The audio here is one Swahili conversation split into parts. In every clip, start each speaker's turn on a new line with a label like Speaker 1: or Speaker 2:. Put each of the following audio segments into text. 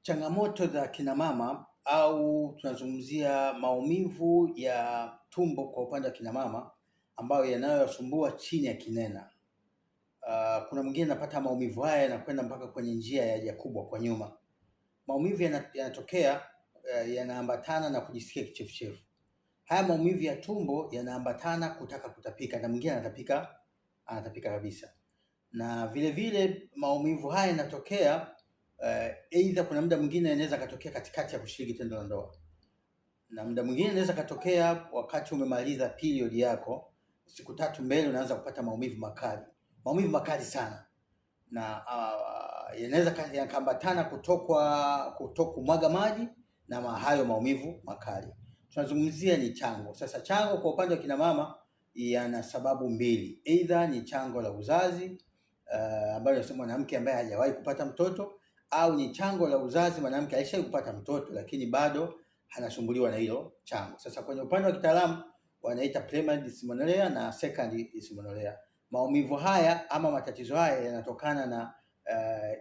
Speaker 1: Changamoto za kina mama au tunazungumzia maumivu ya tumbo kwa upande wa kina mama ambayo yanayowasumbua chini ya kinena. Kuna mwingine anapata maumivu haya yanakwenda mpaka kwenye njia ya haja kubwa kwa nyuma. Maumivu yanatokea yanaambatana na kujisikia kichefuchefu. Haya maumivu ya tumbo yanaambatana kutaka kutapika na mwingine anatapika kabisa. Na vile vile maumivu haya yanatokea aidha kuna muda mwingine inaweza katokea katikati ya kushiriki tendo la ndoa, na muda mwingine inaweza katokea wakati umemaliza period yako, siku 3 mbele unaanza kupata maumivu makali sana, na yanaweza yakaambatana kutokumwaga maji na hayo maumivu makali. Tunazungumzia ni chango. Sasa chango kwa upande wa kina mama yana sababu mbili, aidha ni chango la uzazi ambayo nasema mwanamke ambaye hajawahi kupata mtoto, au ni chango la uzazi mwanamke alishawahi kupata mtoto lakini bado anasumbuliwa na hilo chango. Sasa kwenye upande wa kitaalamu wanaita primary dysmenorrhea na secondary dysmenorrhea. Maumivu haya ama matatizo haya yanatokana na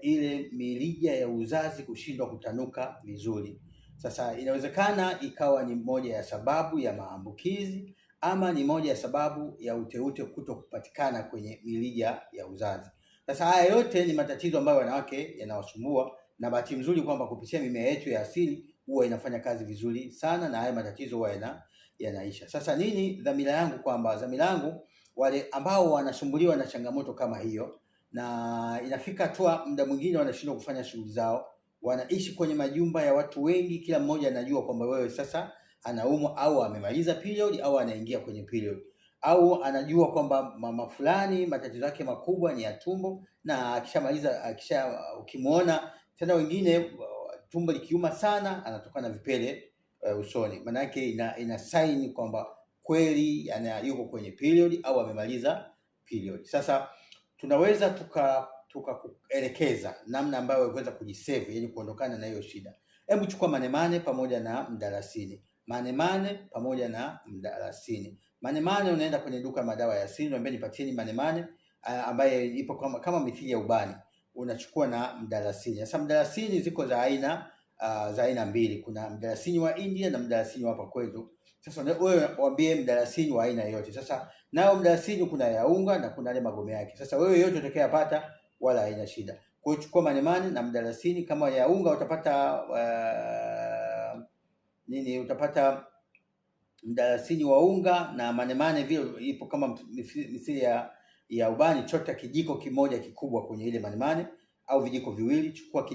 Speaker 1: ile mirija ya uzazi kushindwa kutanuka vizuri. Sasa inawezekana ikawa ni moja ya sababu ya maambukizi ama ni moja ya sababu ya uteute kuto kupatikana kwenye mirija ya uzazi. Sasa haya yote ni matatizo ambayo wanawake yanawasumbua, na bahati nzuri kwamba kupitia mimea yetu ya asili huwa inafanya kazi vizuri sana na haya matatizo huwa yanaisha. Sasa nini dhamira yangu? Kwamba dhamira yangu wale ambao wanasumbuliwa na changamoto kama hiyo na inafika tu muda mwingine wanashindwa kufanya shughuli zao, wanaishi kwenye majumba ya watu wengi, kila mmoja anajua kwamba wewe sasa anaumwa au amemaliza period au anaingia kwenye period, au anajua kwamba mama fulani matatizo yake makubwa ni ya tumbo, na akishamaliza ukimwona tena wengine tumbo likiuma sana anatoka na vipele usoni, maana yake ina sign kwamba kweli yuko kwenye period au amemaliza period. Sasa tunaweza tukakuelekeza namna ambayo unaweza kujisave, yani kuondokana na hiyo shida. Hebu chukua manemane pamoja na mdalasini. Manemane pamoja na mdalasini. Manemane unaenda kwenye duka madawa ya asili, unaambia nipatieni manemane ambaye ipo kama mithili ya ubani. Unachukua na mdalasini. Sasa mdalasini ziko za aina mbili. Kuna mdalasini wa India na mdalasini wa hapa kwetu. Sasa wewe waambie mdalasini wa aina yote. Sasa nao mdalasini kuna ya unga na kuna ile magome yake. Sasa wewe yote utakayopata wala haina shida. Kwa hiyo chukua manemane na mdalasini. Kama ya unga utapata utapata mdalasini wa unga, na manemane vile ipo kama mithili ya ubani. Chota kijiko kimoja kikubwa kwenye ile manemane au vijiko viwili. Chukua kijiko